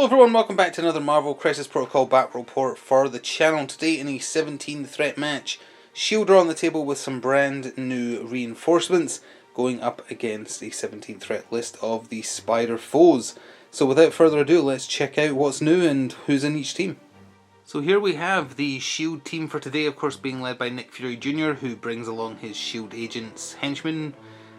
everyone, welcome back to another Marvel Crisis Protocol Battle Report for the channel. Today in a 17 threat match, S.H.I.E.L.D. are on the table with some brand new reinforcements going up against a 17 threat list of the Spider foes. So without further ado, let's check out what's new and who's in each team. So here we have the S.H.I.E.L.D. team for today, of course being led by Nick Fury Jr., who brings along his S.H.I.E.L.D. agents, henchmen,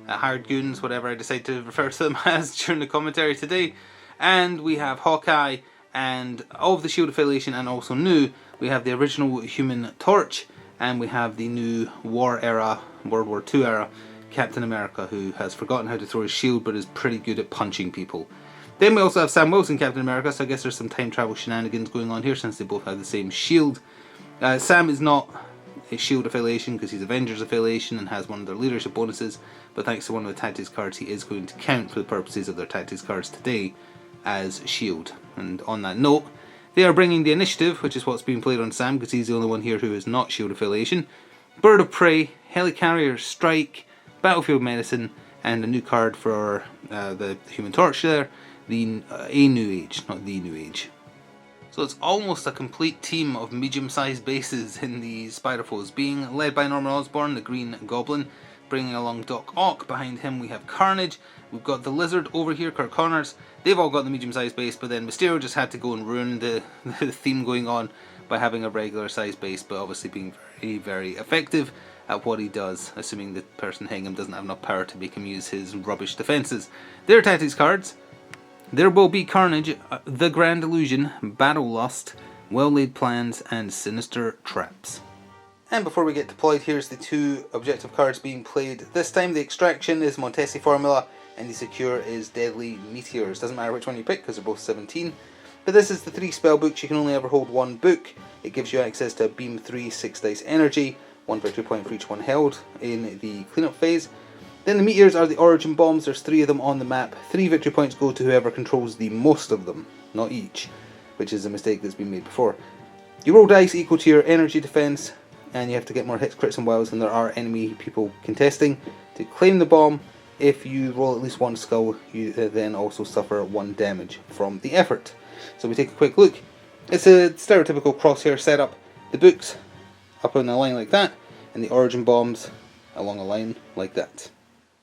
hired goons, whatever I decide to refer to them as during the commentary today. And we have Hawkeye and all of the S.H.I.E.L.D. affiliation, and also new, we have the original Human Torch, and we have the new War era, World War II era, Captain America, who has forgotten how to throw his shield but is pretty good at punching people. Then we also have Sam Wilson, Captain America, so I guess there's some time travel shenanigans going on here since they both have the same shield. Sam is not a S.H.I.E.L.D. affiliation because he's Avengers affiliation and has one of their leadership bonuses, but thanks to one of the tactics cards he is going to count for the purposes of their tactics cards today as S.H.I.E.L.D. And on that note, they are bringing the initiative, which is what's being played on Sam because he's the only one here who is not S.H.I.E.L.D. affiliation, Bird of Prey, Helicarrier Strike, Battlefield Medicine, and a new card for the Human Torch there, the A New Age, not the New Age. So it's almost a complete team of medium-sized bases in the Spider foes, being led by Norman Osborn, the Green Goblin, bringing along Doc Ock. Behind him we have Carnage. We've got the Lizard over here, Kirk Connors. They've all got the medium-sized base, but then Mysterio just had to go and ruin the theme going on by having a regular-sized base, but obviously being very, very effective at what he does, assuming the person hitting him doesn't have enough power to make him use his rubbish defenses. Their tactics cards: there will be Carnage, the Grand Illusion, Battle Lust, Well-Laid Plans, and Sinister Traps. And before we get deployed, here's the two objective cards being played. This time the Extraction is Montesi Formula, and the Secure is Deadly Meteors. Doesn't matter which one you pick because they're both 17. But this is the 3 spell books. You can only ever hold one book. It gives you access to a Beam 3 6 dice energy, 1 victory point for each one held in the cleanup phase. Then the Meteors are the Origin Bombs. There's 3 of them on the map. 3 victory points go to whoever controls the most of them, not each, which is a mistake that's been made before. You roll dice equal to your energy defense, and you have to get more hits, crits, and wilds than there are enemy people contesting to claim the bomb. If you roll at least 1 skull, you then also suffer 1 damage from the effort. So we take a quick look. It's a stereotypical crosshair setup. The books up on a line like that, and the Origin Bombs along a line like that.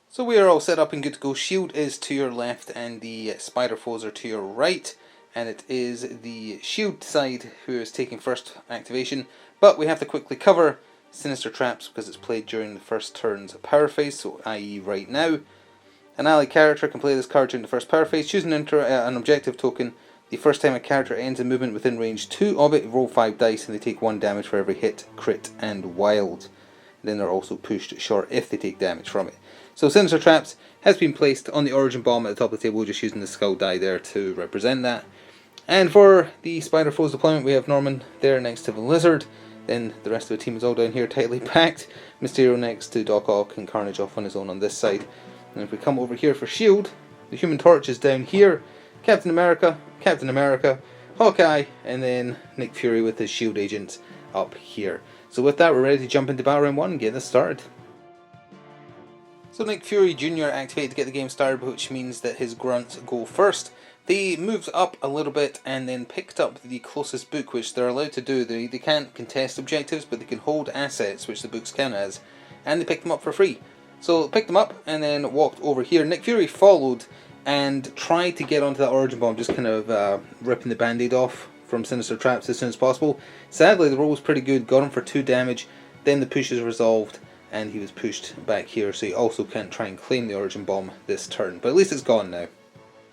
So we are all set up and good to go. S.H.I.E.L.D. is to your left and the Spider foes are to your right. And it is the S.H.I.E.L.D. side who is taking first activation. But we have to quickly cover Sinister Traps because it's played during the first turn's power phase, so i.e. right now. An allied character can play this card during the first power phase. Choose an objective token. The first time a character ends a movement within range 2 of it, roll 5 dice and they take 1 damage for every hit, crit and wild. And then they're also pushed short if they take damage from it. So Sinister Traps has been placed on the Origin Bomb at the top of the table, just using the skull die there to represent that. And for the Spider foes deployment, we have Norman there next to the Lizard. Then the rest of the team is all down here tightly packed. Mysterio next to Doc Ock and Carnage off on his own on this side. And if we come over here for S.H.I.E.L.D., the Human Torch is down here. Captain America, Hawkeye, and then Nick Fury with his S.H.I.E.L.D. agents up here. So with that, we're ready to jump into Battle Round 1 and get this started. So Nick Fury Jr. activated to get the game started, which means that his grunts go first. They moved up a little bit and then picked up the closest book, which they're allowed to do. They can't contest objectives, but they can hold assets, which the books count as, and they picked them up for free. So picked them up and then walked over here. Nick Fury followed and tried to get onto that Origin Bomb, just kind of ripping the band-aid off from Sinister Traps as soon as possible. Sadly, the roll was pretty good, got him for 2 damage, then the push is resolved, and he was pushed back here, so he also can't try and claim the Origin Bomb this turn, but at least it's gone now.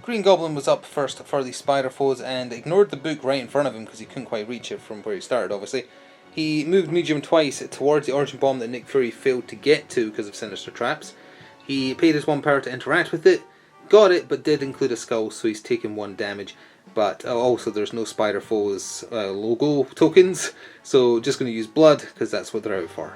Green Goblin was up first for the Spider foes and ignored the book right in front of him because he couldn't quite reach it from where he started, obviously. He moved medium twice towards the Origin Bomb that Nick Fury failed to get to because of Sinister Traps. He paid his 1 power to interact with it, got it, but did include a skull, so he's taken 1 damage. But also there's no Spider foes logo tokens, so just going to use blood because that's what they're out for.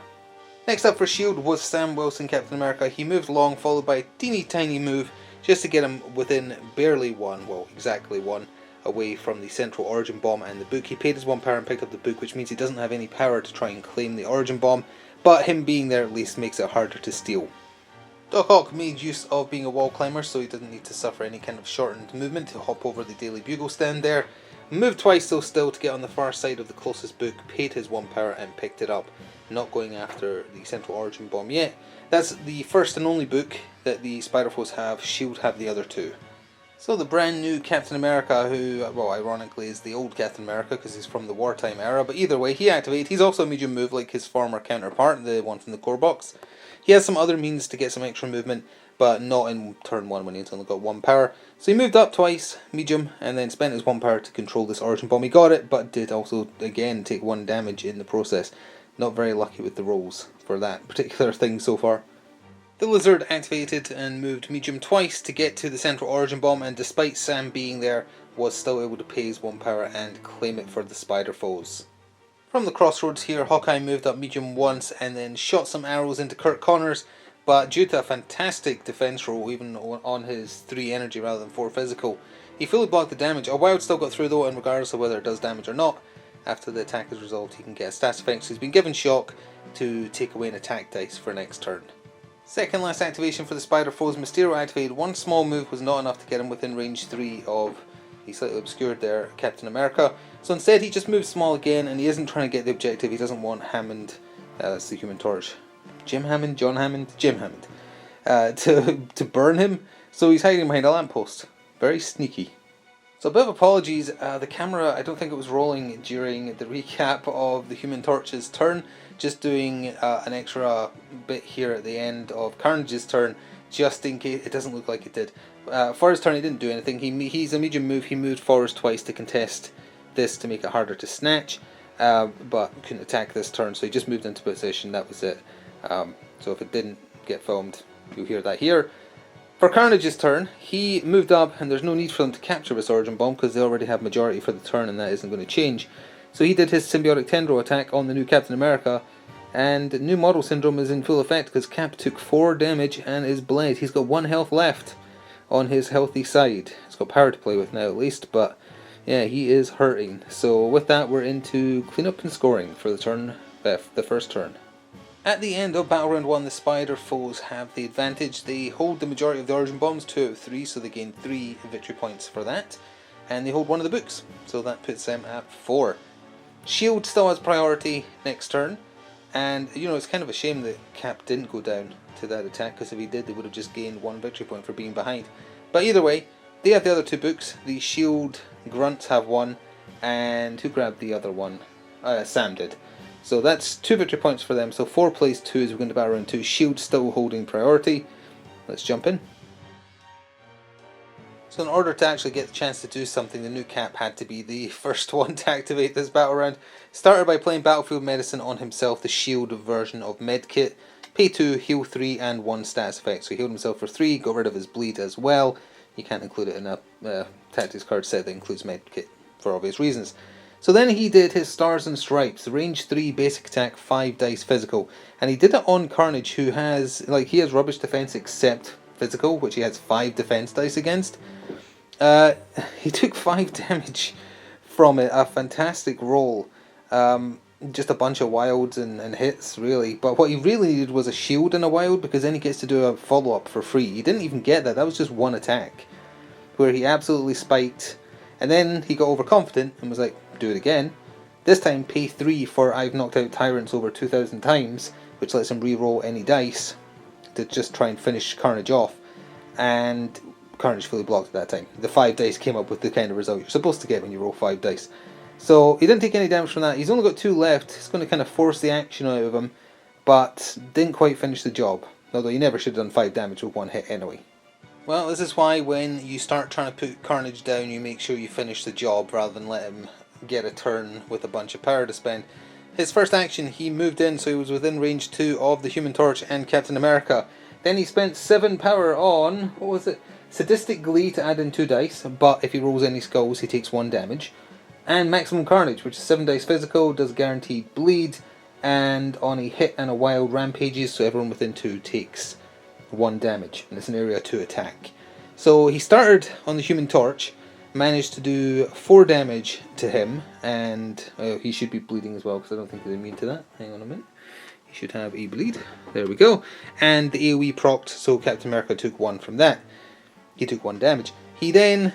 Next up for S.H.I.E.L.D. was Sam Wilson, Captain America. He moved along, followed by a teeny tiny move, just to get him within barely 1, well exactly 1, away from the central Origin Bomb and the book. He paid his 1 power and picked up the book, which means he doesn't have any power to try and claim the Origin Bomb, but him being there at least makes it harder to steal. Doc Ock made use of being a wall climber, so he didn't need to suffer any kind of shortened movement to hop over the Daily Bugle stand there. Moved twice though still to get on the far side of the closest book, paid his 1 power and picked it up. Not going after the Central Origin Bomb yet. That's the first and only book that the Spider-Foes have. S.H.I.E.L.D have the other two. So the brand new Captain America, who, well, ironically is the old Captain America because he's from the wartime era, but either way, he activated. He's also a medium move like his former counterpart, the one from the core box. He has some other means to get some extra movement, but not in turn 1 when he's only got 1 power. So he moved up twice, medium, and then spent his 1 power to control this Origin Bomb. He got it, but did also, again, take 1 damage in the process. Not very lucky with the rolls for that particular thing so far. The Lizard activated and moved medium twice to get to the Central Origin Bomb, and despite Sam being there, was still able to pay his 1 power and claim it for the Spider-Foes. From the crossroads here, Hawkeye moved up medium once and then shot some arrows into Kurt Connors, but due to a fantastic defense roll, even on his 3 energy rather than 4 physical, he fully blocked the damage. A wild still got through though, and regardless of whether it does damage or not, after the attack is resolved he can get a stats effect, so he's been given shock to take away an attack dice for next turn. Second last activation for the Spider-Foes, Mysterio activated. 1 small move was not enough to get him within range 3 of the slightly obscured there Captain America. So instead he just moves small again, and he isn't trying to get the objective. He doesn't want Hammond, that's the Human Torch, Jim Hammond, John Hammond, Jim Hammond, to burn him. So he's hiding behind a lamppost. Very sneaky. So a bit of apologies, the camera, I don't think it was rolling during the recap of the Human Torch's turn. Just doing an extra bit here at the end of Carnage's turn, just in case it doesn't look like it did. For his turn he didn't do anything. He's a medium move, he moved forwards twice to contest this to make it harder to snatch, but couldn't attack this turn, so he just moved into position, that was it. So if it didn't get filmed, you'll hear that here. For Carnage's turn, he moved up, and there's no need for them to capture this Origin Bomb because they already have majority for the turn, and that isn't going to change. So he did his Symbiotic Tendril attack on the new Captain America, and New Model Syndrome is in full effect because Cap took 4 damage and is bled. He's got 1 health left on his healthy side. He's got power to play with now at least, but yeah, he is hurting. So with that, we're into cleanup and scoring for the turn, the first turn. At the end of Battle Round 1, the Spider-Foes have the advantage. They hold the majority of the Origin Bombs, 2 out of 3, so they gain 3 victory points for that. And they hold 1 of the books, so that puts them at 4. S.H.I.E.L.D still has priority next turn, and you know, it's kind of a shame that Cap didn't go down to that attack, because if he did, they would have just gained 1 victory point for being behind. But either way, they have the other 2 books. The S.H.I.E.L.D grunts have 1, and who grabbed the other one? Sam did. So that's 2 victory points for them, so 4 plays 2 as we go into Battle Round 2. S.H.I.E.L.D still holding priority. Let's jump in. So in order to actually get the chance to do something, the new Cap had to be the first one to activate this battle round. Started by playing Battlefield Medicine on himself, the S.H.I.E.L.D version of Medkit. Pay 2, heal 3, and 1 stats effect. So he healed himself for 3, got rid of his bleed as well. You can't include it in a tactics card set that includes Medkit for obvious reasons. So then he did his Stars and Stripes, range 3 basic attack, 5 dice physical. And he did it on Carnage, who has, he has rubbish defense except physical, which he has 5 defense dice against. He took 5 damage from it, a fantastic roll. Just a bunch of wilds and hits, really. But what he really needed was a shield and a wild, because then he gets to do a follow-up for free. He didn't even get that, that was just 1 attack, where he absolutely spiked, and then he got overconfident and was like, do it again. This time pay 3 for I've knocked out tyrants over 2,000 times, which lets him re-roll any dice to just try and finish Carnage off. And Carnage fully blocked at that time. The 5 dice came up with the kind of result you're supposed to get when you roll 5 dice. So he didn't take any damage from that. He's only got 2 left. It's going to kind of force the action out of him, but didn't quite finish the job. Although you never should have done 5 damage with 1 hit anyway. Well, this is why when you start trying to put Carnage down, you make sure you finish the job rather than let him get a turn with a bunch of power to spend. His first action, he moved in, so he was within range 2 of the Human Torch and Captain America. Then he spent 7 power on, what was it? Sadistic Glee to add in 2 dice, but if he rolls any skulls he takes 1 damage. And Maximum Carnage, which is 7 dice physical, does guaranteed bleed, and on a hit and a wild rampages, so everyone within 2 takes 1 damage, and it's an area 2 attack. So he started on the Human Torch, managed to do 4 damage to him, and he should be bleeding as well, because I don't think he's immune to that. Hang on a minute. He should have a bleed. There we go. And the AoE procced, so Captain America took 1 from that. He took 1 damage. He then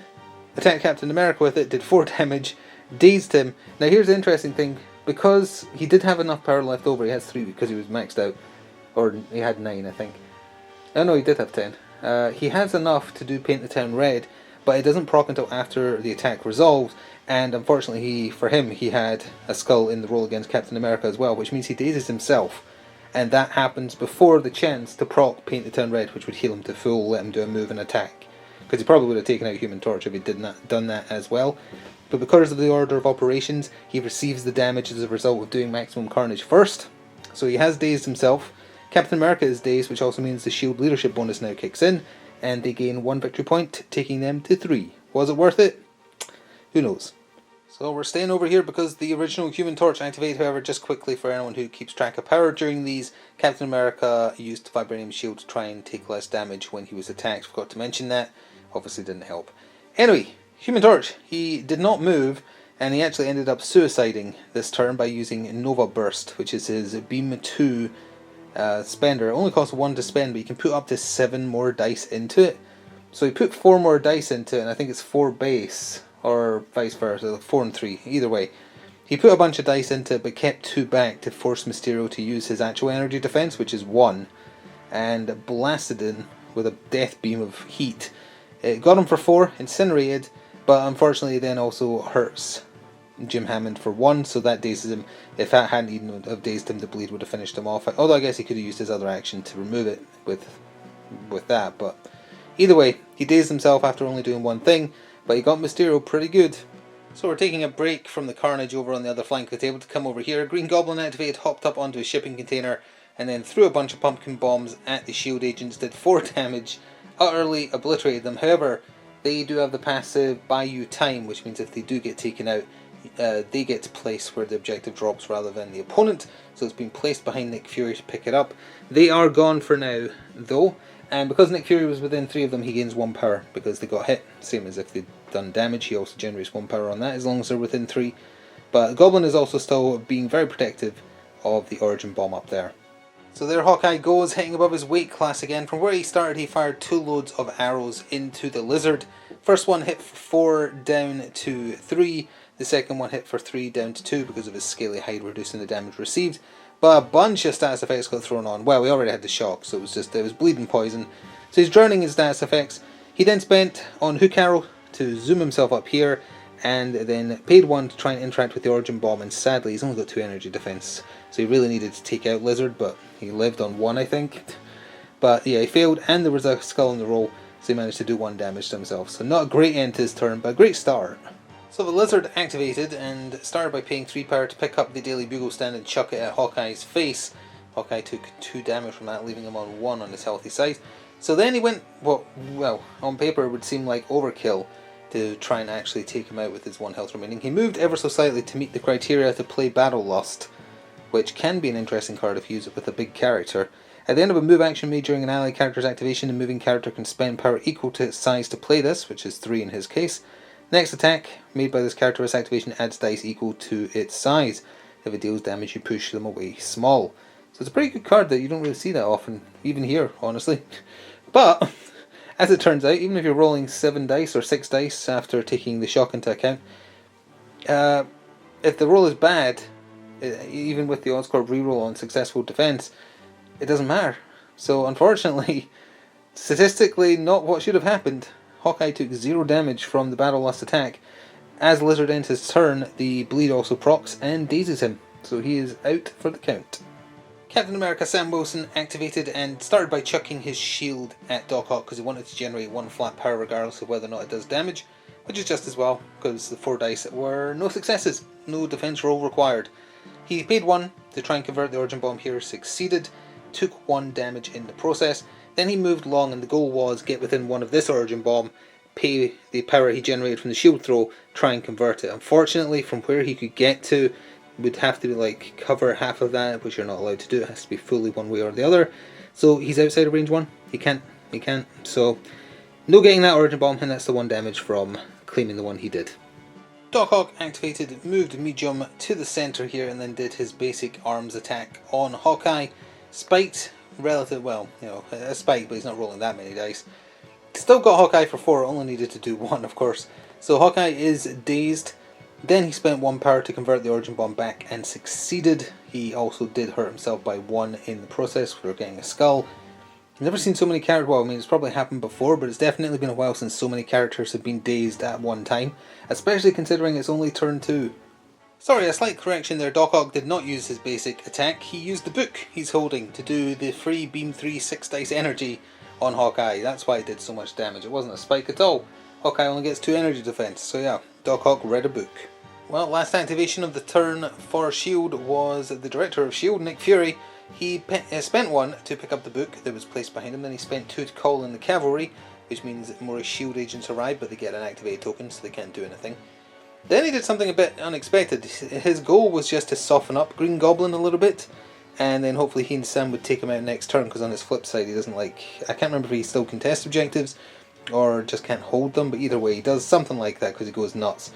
attacked Captain America with it, did 4 damage, dazed him. Now here's the interesting thing, because he did have enough power left over, he has 3 because he was maxed out, or he had 9 I think. Oh no, he did have 10. He has enough to do Paint the Town Red, but it doesn't proc until after the attack resolves, and unfortunately for him, he had a skull in the roll against Captain America as well, which means he dazes himself, and that happens before the chance to proc Paint the Town Red, which would heal him to full, let him do a move and attack. Because he probably would have taken out Human Torch if he done that as well. But because of the order of operations, he receives the damage as a result of doing maximum carnage first. So he has dazed himself. Captain America is dazed, which also means the S.H.I.E.L.D. leadership bonus now kicks in, and they gain 1 victory point, taking them to 3. Was it worth it? Who knows? So we're staying over here because the original Human Torch activated. However, just quickly for anyone who keeps track of power during these, Captain America used Vibranium Shield to try and take less damage when he was attacked. Forgot to mention that. Obviously didn't help. Anyway, Human Torch, he did not move, and he actually ended up suiciding this turn by using Nova Burst, which is his Beam 2 spender. It only costs 1 to spend, but you can put up to 7 more dice into it. So he put 4 more dice into it, and I think it's 4 base, or vice versa, 4 and 3, either way. He put a bunch of dice into it, but kept 2 back to force Mysterio to use his actual energy defense, which is 1, and blasted in with a death beam of heat. It got him for 4, incinerated, but unfortunately then also hurts Jim Hammond for 1, so that dazes him. If that hadn't even have dazed him, the bleed would have finished him off. Although I guess he could have used his other action to remove it with that, but either way, he dazed himself after only doing 1 thing, but he got Mysterio pretty good. So we're taking a break from the carnage over on the other flank of the table to come over here. Green Goblin activated, hopped up onto a shipping container, and then threw a bunch of pumpkin bombs at the S.H.I.E.L.D. agents, did 4 damage, utterly obliterated them. However, they do have the passive buy you time, which means if they do get taken out, they get to place where the objective drops rather than the opponent. So it's been placed behind Nick Fury to pick it up. They are gone for now, though, and because Nick Fury was within 3 of them, he gains 1 power because they got hit. Same as if they'd done damage, he also generates 1 power on that as long as they're within 3. But Goblin is also still being very protective of the Origin Bomb up there. So there Hawkeye goes, hitting above his weight class again. From where he started, he fired 2 loads of arrows into the lizard. First one hit for 4, down to 3. The second one hit for 3, down to 2 because of his scaly hide reducing the damage received. But a bunch of status effects got thrown on. Well, we already had the shock, so it was bleeding poison. So he's drowning in status effects. He then spent on Hook Arrow to zoom himself up here, and then paid 1 to try and interact with the Origin Bomb, and sadly he's only got 2 energy defense, so he really needed to take out Lizard, but he lived on 1 I think. But yeah, he failed, and there was a skull in the roll, so he managed to do 1 damage to himself. So not a great end to his turn, but a great start. So the Lizard activated and started by paying 3 power to pick up the Daily Bugle stand and chuck it at Hawkeye's face. Hawkeye took 2 damage from that, leaving him on 1 on his healthy side. So then he went, well, on paper it would seem like overkill to try and actually take him out with his 1 health remaining. He moved ever so slightly to meet the criteria to play Battle Lust, which can be an interesting card if you use it with a big character. At the end of a move action made during an ally character's activation, the moving character can spend power equal to its size to play this, which is 3 in his case. Next attack made by this character, its activation adds dice equal to its size. If it deals damage, you push them away small. So it's a pretty good card that you don't really see that often, even here, honestly. But as it turns out, even if you're rolling 7 dice or 6 dice after taking the shock into account, if the roll is bad, even with the Oscorp reroll on successful defense, it doesn't matter. So unfortunately, statistically not what should have happened. Hawkeye took 0 damage from the Battle Lust attack. As Lizard ends his turn, the bleed also procs and dazes him, so he is out for the count. Captain America Sam Wilson activated and started by chucking his shield at Doc Ock because he wanted to generate 1 flat power regardless of whether or not it does damage, which is just as well because the 4 dice were no successes, no defense roll required. He paid 1 to try and convert the Origin Bomb here, succeeded, took 1 damage in the process. Then he moved along and the goal was get within 1 of this Origin Bomb, pay the power he generated from the shield throw, try and convert it. Unfortunately, from where he could get to, would have to like cover half of that, which you're not allowed to do. It has to be fully one way or the other. So he's outside of range 1. He can't. So no getting that Origin Bomb, and that's the 1 damage from claiming the one he did. Doc Ock activated, moved medium to the centre here, and then did his basic arms attack on Hawkeye. Spiked, well, a spike, but he's not rolling that many dice. Still got Hawkeye for 4, only needed to do 1, of course. So Hawkeye is dazed. Then he spent 1 power to convert the Origin Bomb back and succeeded. He also did hurt himself by 1 in the process. We're getting a skull. I've never seen so many characters. Well, I mean, it's probably happened before, but it's definitely been a while since so many characters have been dazed at one time, especially considering it's only turn 2. Sorry, a slight correction there. Doc Ock did not use his basic attack. He used the book he's holding to do the free Beam 3 6 dice energy on Hawkeye. That's why it did so much damage. It wasn't a spike at all. Hawkeye only gets 2 energy defense. So yeah, Doc Ock read a book. Well, last activation of the turn for S.H.I.E.L.D. was the director of S.H.I.E.L.D, Nick Fury. He spent 1 to pick up the book that was placed behind him. Then he spent 2 to call in the cavalry, which means more S.H.I.E.L.D. agents arrive, but they get an activated token, so they can't do anything. Then he did something a bit unexpected. His goal was just to soften up Green Goblin a little bit, and then hopefully he and Sam would take him out next turn, because on his flip side he doesn't I can't remember if he still contests objectives, or just can't hold them, but either way he does something like that because he goes nuts.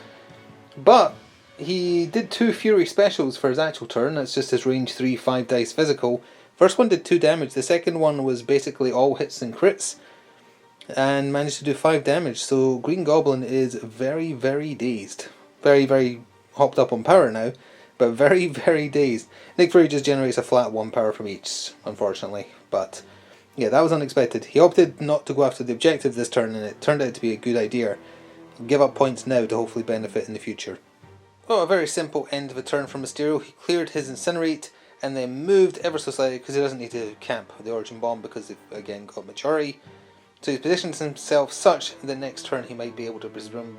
But he did 2 Fury specials for his actual turn. That's just his range 3 5 dice physical. First one did 2 damage, the second one was basically all hits and crits, and managed to do 5 damage. So Green Goblin is very, very dazed. Very, very hopped up on power now, but very, very dazed. Nick Fury just generates a flat 1 power from each, unfortunately. But yeah, that was unexpected. He opted not to go after the objective this turn, and it turned out to be a good idea. Give up points now to hopefully benefit in the future. Well, a very simple end of a turn for Mysterio. He cleared his Incinerate and then moved ever so slightly because he doesn't need to camp the Origin Bomb because they've again got majority. So he positions himself such that next turn he might be able to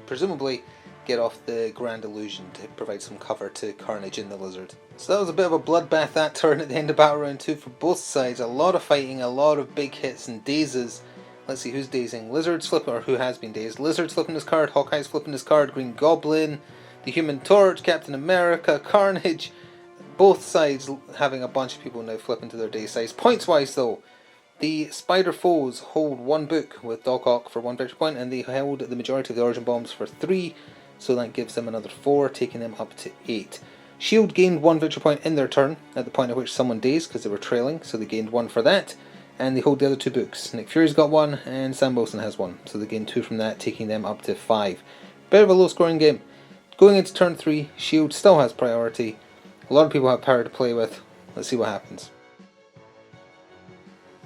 presumably get off the Grand Illusion to provide some cover to Carnage in the Lizard. So that was a bit of a bloodbath that turn at the end of Battle Round 2 for both sides. A lot of fighting, a lot of big hits and dazes. Let's see who's dazing. Lizard's flipping, or who has been dazed. Lizard's flipping his card, Hawkeye's flipping his card, Green Goblin, the Human Torch, Captain America, Carnage. Both sides having a bunch of people now flipping to their day size. Points wise though, the Spider Foes hold 1 book with Doc Ock for 1 victory point, and they held the majority of the Origin Bombs for 3, so that gives them another 4, taking them up to 8. S.H.I.E.L.D. gained 1 victory point in their turn, at the point at which someone dazed because they were trailing, so they gained 1 for that, and they hold the other 2 books. Nick Fury's got 1, and Sam Wilson has 1, so they gained 2 from that, taking them up to 5. Bit of a low scoring game. Going into turn 3, S.H.I.E.L.D. still has priority. A lot of people have power to play with. Let's see what happens.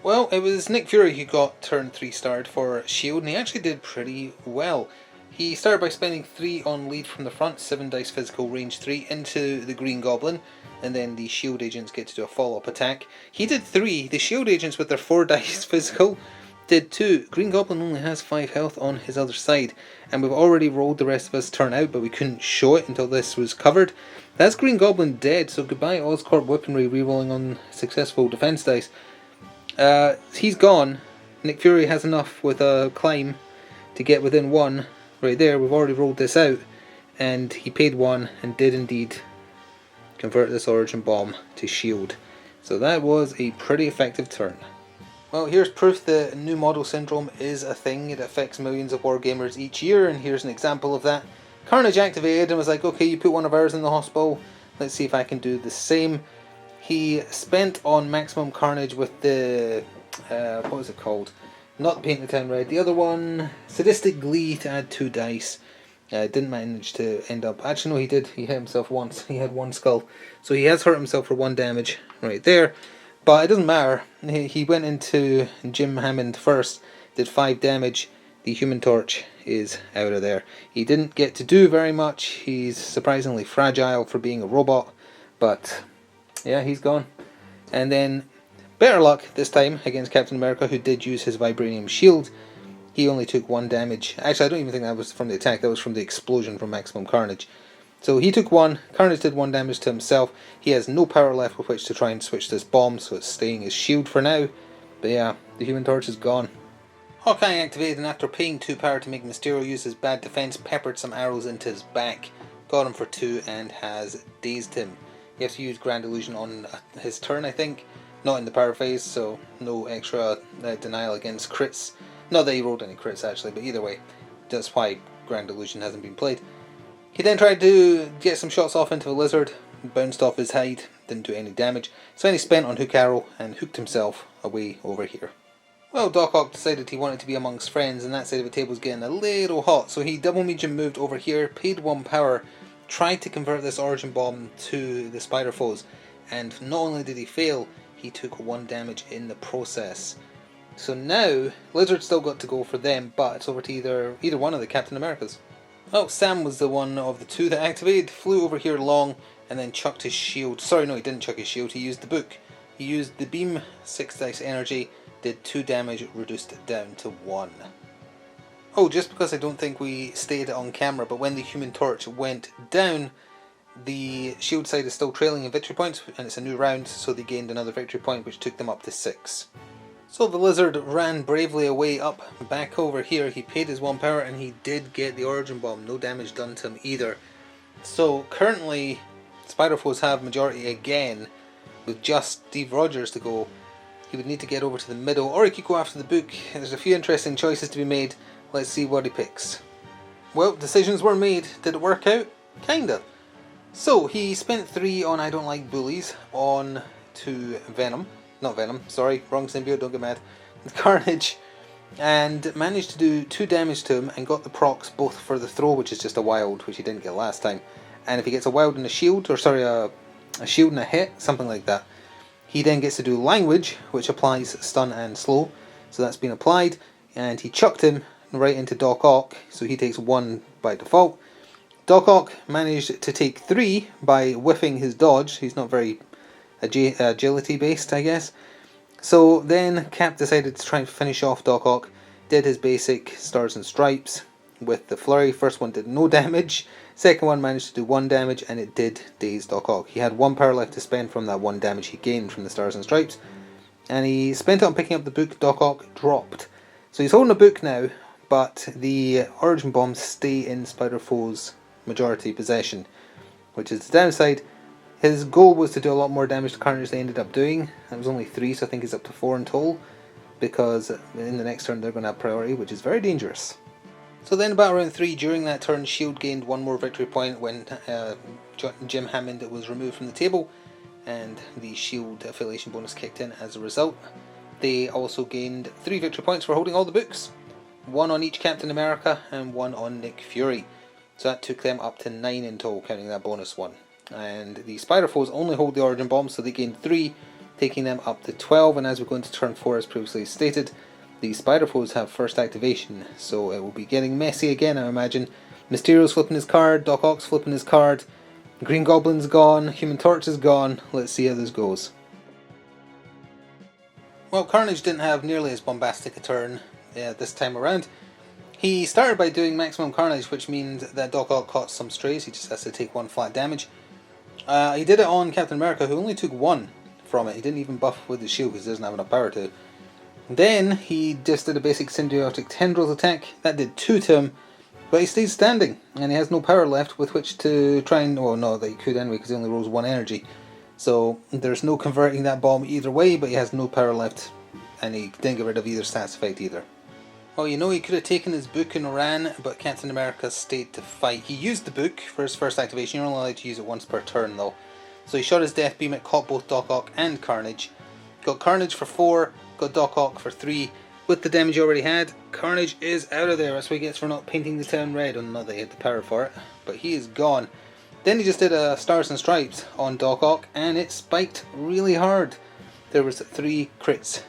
Well, it was Nick Fury who got turn 3 started for S.H.I.E.L.D. and he actually did pretty well. He started by spending 3 on lead from the front, 7 dice physical, range 3 into the Green Goblin, and then the S.H.I.E.L.D. agents get to do a follow-up attack. He did 3. The S.H.I.E.L.D. agents with their 4 dice physical did 2. Green Goblin only has 5 health on his other side, and we've already rolled the rest of his turn out, but we couldn't show it until this was covered. That's Green Goblin dead, so goodbye Oscorp weaponry rerolling on successful defense dice. He's gone. Nick Fury has enough with a climb to get within 1. Right there, we've already rolled this out, and he paid 1 and did indeed convert this Origin Bomb to S.H.I.E.L.D. So that was a pretty effective turn. Well, here's proof that new model syndrome is a thing. It affects millions of wargamers each year, and here's an example of that. Carnage activated and was like, okay, you put one of ours in the hospital, let's see if I can do the same. He spent on maximum carnage with the, what was it called? Not Paint the Town Red, the other one, Sadistic Glee, to add 2 dice. Didn't manage to end up, actually no he did, he hit himself once, he had 1 skull. So he has hurt himself for 1 damage right there. But it doesn't matter, he went into Jim Hammond first, did 5 damage, the Human Torch is out of there. He didn't get to do very much, he's surprisingly fragile for being a robot, but yeah, he's gone. And then, better luck this time against Captain America, who did use his Vibranium Shield. He only took 1 damage. Actually, I don't even think that was from the attack, that was from the explosion from Maximum Carnage. So he took 1, Carnage did 1 damage to himself. He has no power left with which to try and switch this bomb, so it's staying as shield for now. But yeah, the Human Torch is gone. Hawkeye activated, and after paying 2 power to make Mysterio use his bad defense, peppered some arrows into his back, got him for 2 and has dazed him. He has to use Grand Illusion on his turn, I think. Not in the power phase, so no extra denial against crits. Not that he rolled any crits actually, but either way, that's why Grand Illusion hasn't been played. He then tried to get some shots off into the lizard, bounced off his hide, didn't do any damage, so then he spent on Hook Arrow and hooked himself away over here. Well, Doc Ock decided he wanted to be amongst friends, and that side of the table was getting a little hot, so he double medium moved over here, paid 1 power, tried to convert this Origin Bomb to the Spider Foes, and not only did he fail, he took 1 damage in the process. So now, Lizard still got to go for them, but it's over to either one of the Captain Americas. Well, Sam was the one of the 2 that activated, flew over here long, and then chucked his shield. Sorry, no, he didn't chuck his shield, he used the book. He used the beam, 6 dice energy, did 2 damage, reduced it down to 1. Oh, just because I don't think we stated it on camera, but when the Human Torch went down, the shield side is still trailing in victory points, and it's a new round, so they gained another victory point, which took them up to 6. So the Lizard ran bravely away up, back over here. He paid his 1 power, and he did get the Origin Bomb. No damage done to him either. So currently, Spider Foes have majority again, with just Steve Rogers to go. He would need to get over to the middle, or he could go after the book. There's a few interesting choices to be made. Let's see what he picks. Well, decisions were made. Did it work out? Kinda. So, he spent 3 on I Don't Like Bullies, on to Venom. Not Venom, sorry, wrong symbiote, don't get mad. Carnage. And managed to do 2 damage to him and got the procs both for the throw, which is just a wild, which he didn't get last time. And if he gets a wild and a shield, or sorry, a shield and a hit, something like that, he then gets to do language, which applies stun and slow. So that's been applied, and he chucked him right into Doc Ock, so he takes 1 by default. Doc Ock managed to take 3 by whiffing his dodge. He's not very agility based, I guess. So then Cap decided to try and finish off Doc Ock, did his basic Stars and Stripes with the flurry. First one did no damage, second one managed to do 1 damage, and it did daze Doc Ock. He had 1 power left to spend from that 1 damage he gained from the Stars and Stripes, and he spent it on picking up the book. Doc Ock dropped. So he's holding a book now, but the Origin Bombs stay in Spider Foe's majority possession, which is the downside. His goal was to do a lot more damage to Carnage than they ended up doing. It was only 3, so I think he's up to 4 in total, because in the next turn they're going to have priority, which is very dangerous. So then about round 3, during that turn, S.H.I.E.L.D. gained 1 more victory point when Jim Hammond was removed from the table, and the S.H.I.E.L.D. affiliation bonus kicked in as a result. They also gained 3 victory points for holding all the books, 1 on each Captain America and 1 on Nick Fury. So that took them up to 9 in total, counting that bonus one. And the Spider Foes only hold the Origin Bomb, so they gained 3, taking them up to 12. And as we go into turn 4, as previously stated, the Spider Foes have first activation, so it will be getting messy again, I imagine. Mysterio's flipping his card, Doc Ock's flipping his card, Green Goblin's gone, Human Torch is gone. Let's see how this goes. Well, Carnage didn't have nearly as bombastic a turn this time around. He started by doing maximum carnage, which means that Doc Ock caught some strays. He just has to take 1 flat damage. He did it on Captain America, who only took 1 from it. He didn't even buff with the shield because he doesn't have enough power to. Then he just did a basic symbiotic tendrils attack. That did 2 to him, but he stayed standing, and he has no power left with which to try and... well, no, that he could anyway, because he only rolls 1 energy. So there's no converting that bomb either way, but he has no power left, and he didn't get rid of either stats effect either. Well, you know, he could have taken his book and ran, but Captain America stayed to fight. He used the book for his first activation. You're only allowed to use it once per turn, though. So he shot his death beam, it caught both Doc Ock and Carnage. Got Carnage for 4, got Doc Ock for 3. With the damage he already had, Carnage is out of there. That's what he gets for not painting the town red. Well, not that he had the power for it, but he is gone. Then he just did a Stars and Stripes on Doc Ock, and it spiked really hard. There was 3 crits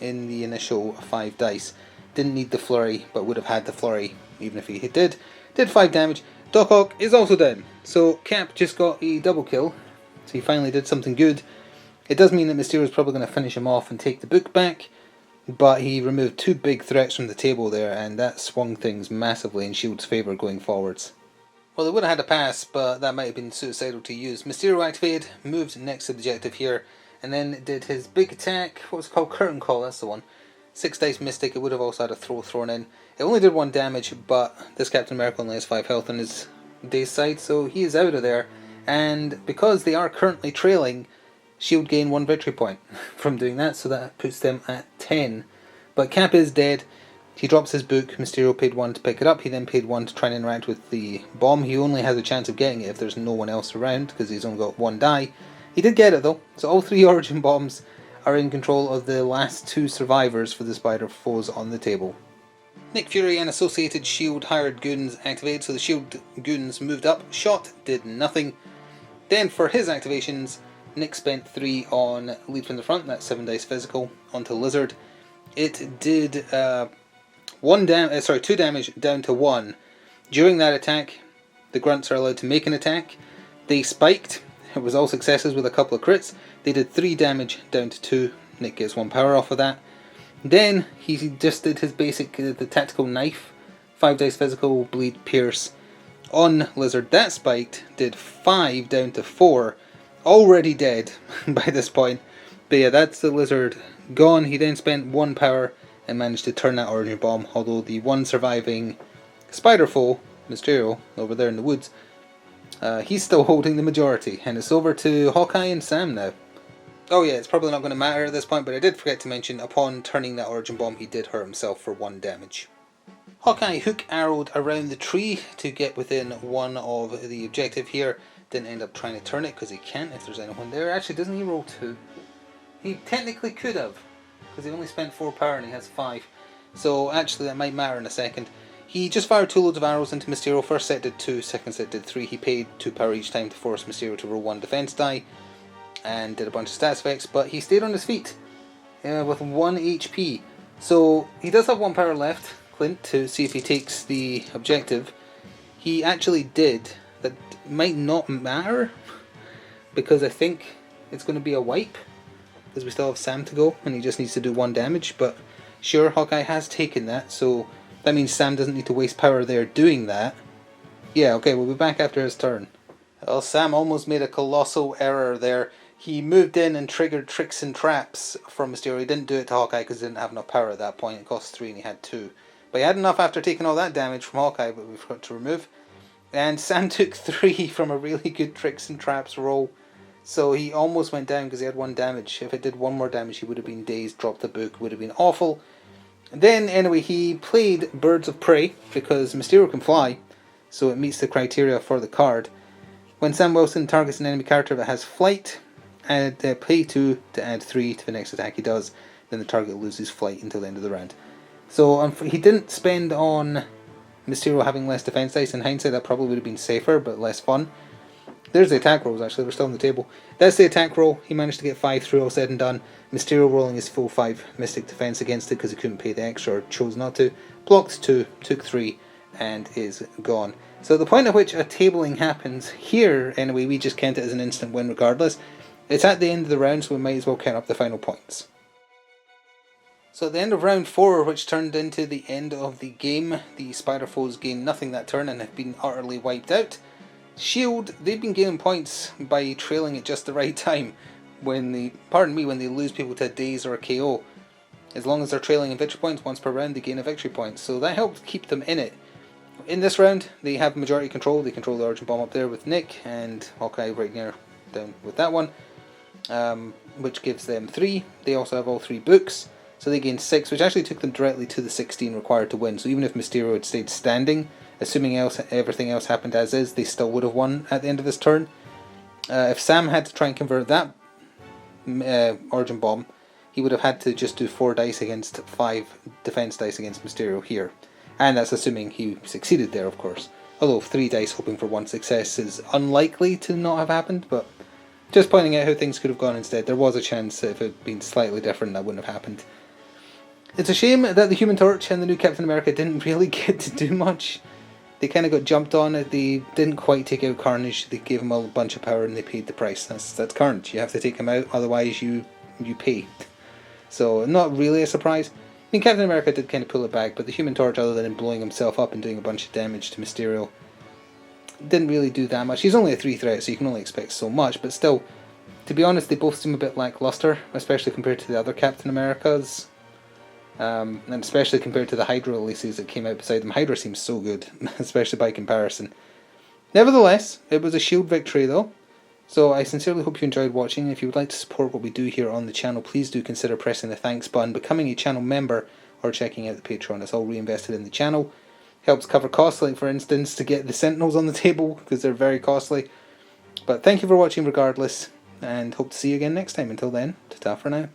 in the initial 5 dice. Didn't need the flurry, but would have had the flurry even if he did. Did 5 damage. Doc Ock is also dead. So Cap just got a double kill. So he finally did something good. It does mean that Mysterio is probably going to finish him off and take the book back, but he removed 2 big threats from the table there, and that swung things massively in S.H.I.E.L.D.'s favour going forwards. Well, they would have had a pass, but that might have been suicidal to use. Mysterio activated, moved next to the objective here, and then did his big attack. What was it called? Curtain Call, that's the one. 6 dice Mystic. It would have also had a throw thrown in. It only did 1 damage, but this Captain America only has 5 health on his day's side, so he is out of there. And because they are currently trailing, S.H.I.E.L.D. gain 1 victory point from doing that, so that puts them at 10. But Cap is dead. He drops his book. Mysterio paid 1 to pick it up. He then paid 1 to try and interact with the bomb. He only has a chance of getting it if there's no one else around, because he's only got 1 die. He did get it though, so all 3 origin bombs are in control of the last 2 survivors for the Spider Foes on the table. Nick Fury and associated S.H.I.E.L.D. hired goons activated, so the S.H.I.E.L.D. goons moved up. Shot did nothing. Then for his activations, Nick spent 3 on lead from the front, that's 7 dice physical, onto Lizard. It did 2 damage down to 1. During that attack, the grunts are allowed to make an attack. They spiked. It was all successes with a couple of crits. They did 3 damage down to 2. Nick gets 1 power off of that. Then he just did his basic, the tactical knife. 5 dice physical, bleed, pierce. On Lizard, that spiked, did 5 down to 4. Already dead by this point. But yeah, that's the Lizard gone. He then spent 1 power and managed to turn that origin bomb, although the one surviving Spider foe, Mysterio, over there in the woods, he's still holding the majority, and it's over to Hawkeye and Sam now. Oh yeah, it's probably not going to matter at this point, but I did forget to mention, upon turning that origin bomb, he did hurt himself for 1 damage. Hawkeye hook arrowed around the tree to get within 1 of the objective here. Didn't end up trying to turn it because he can't if there's anyone there. Actually, doesn't he roll 2? He technically could have, because he only spent 4 power and he has 5. So actually that might matter in a second. He just fired 2 loads of arrows into Mysterio. First set did 2, second set did 3. He paid 2 power each time to force Mysterio to roll 1 defense die, and did a bunch of stats effects, but he stayed on his feet with 1 HP. So he does have 1 power left, Clint, to see if he takes the objective. He actually did. That might not matter, because I think it's going to be a wipe, because we still have Sam to go, and he just needs to do 1 damage, but sure, Hawkeye has taken that, so that means Sam doesn't need to waste power there doing that. Yeah, okay, we'll be back after his turn. Well, Sam almost made a colossal error there. He moved in and triggered tricks and traps from Mysterio. He didn't do it to Hawkeye because he didn't have enough power at that point. It cost 3 and he had 2. But he had enough after taking all that damage from Hawkeye, but we've got to remove. And Sam took 3 from a really good tricks and traps roll. So he almost went down because he had 1 damage. If it did 1 more damage, he would have been dazed, dropped the book, would have been awful. Then, anyway, he played Birds of Prey, because Mysterio can fly, so it meets the criteria for the card. When Sam Wilson targets an enemy character that has flight, pay 2 to add 3 to the next attack he does, then the target loses flight until the end of the round. So he didn't spend on Mysterio having less defense dice. In hindsight, that probably would have been safer, but less fun. There's the attack rolls, actually, they're still on the table. That's the attack roll. He managed to get 5 through, all said and done. Mysterio rolling his full 5 Mystic Defense against it because he couldn't pay the extra, or chose not to. Blocked 2, took 3, and is gone. So the point at which a tabling happens here, anyway, we just count it as an instant win regardless. It's at the end of the round, so we might as well count up the final points. So at the end of round 4, which turned into the end of the game, the Spider Foes gained nothing that turn and have been utterly wiped out. S.H.I.E.L.D., they've been gaining points by trailing at just the right time. When they lose people to a daze or a KO. As long as they're trailing in victory points once per round, they gain a victory point. So that helps keep them in it. In this round, they have majority control. They control the origin bomb up there with Nick, and Hawkeye right near down with that one, which gives them 3. They also have all 3 books, so they gain 6, which actually took them directly to the 16 required to win. So even if Mysterio had stayed standing, assuming everything else happened as is, they still would have won at the end of this turn. If Sam had to try and convert that origin bomb, he would have had to just do 4 dice against 5 defense dice against Mysterio here. And that's assuming he succeeded there, of course. Although 3 dice hoping for 1 success is unlikely to not have happened, but just pointing out how things could have gone instead. There was a chance that if it had been slightly different, that wouldn't have happened. It's a shame that the Human Torch and the new Captain America didn't really get to do much. They kind of got jumped on it. They didn't quite take out Carnage. They gave him a bunch of power and they paid the price. That's Carnage. You have to take him out, otherwise you pay. So not really a surprise. I mean, Captain America did kind of pull it back, but the Human Torch, other than him blowing himself up and doing a bunch of damage to Mysterio, didn't really do that much. He's only a 3 threat, so you can only expect so much, but still, to be honest, they both seem a bit lackluster, especially compared to the other Captain Americas. And especially compared to the Hydra releases that came out beside them. Hydra seems so good, especially by comparison. Nevertheless, it was a S.H.I.E.L.D. victory though, so I sincerely hope you enjoyed watching. If you would like to support what we do here on the channel, please do consider pressing the thanks button, becoming a channel member, or checking out the Patreon. It's all reinvested in the channel. Helps cover costs, like for instance to get the Sentinels on the table, because they're very costly. But thank you for watching regardless, and hope to see you again next time. Until then, ta-ta for now.